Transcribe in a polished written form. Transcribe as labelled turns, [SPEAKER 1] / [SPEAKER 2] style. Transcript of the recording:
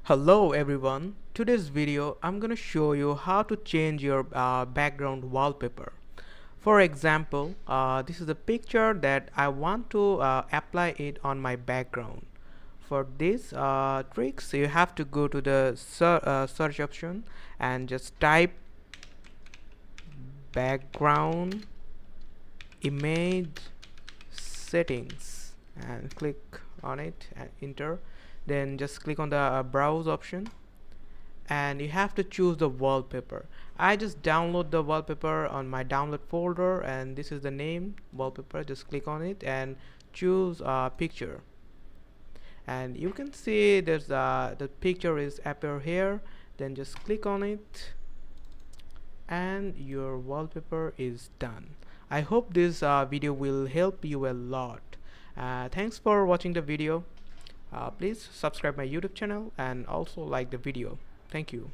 [SPEAKER 1] Hello everyone, today's video I'm gonna show you how to change your background wallpaper. For example, this is a picture that I want to apply it on my background. For this tricks you have to go to the search option and just type background image settings and click on it and enter. Then just click on the browse option and you have to choose the wallpaper. I just download the wallpaper on my download folder and this is the name wallpaper. Just click on it and choose a picture, and you can see there's the picture is appear here. Then just click on it and your wallpaper is done. I hope this video will help you a lot. Thanks for watching the video. Please subscribe my YouTube channel and also like the video. Thank you.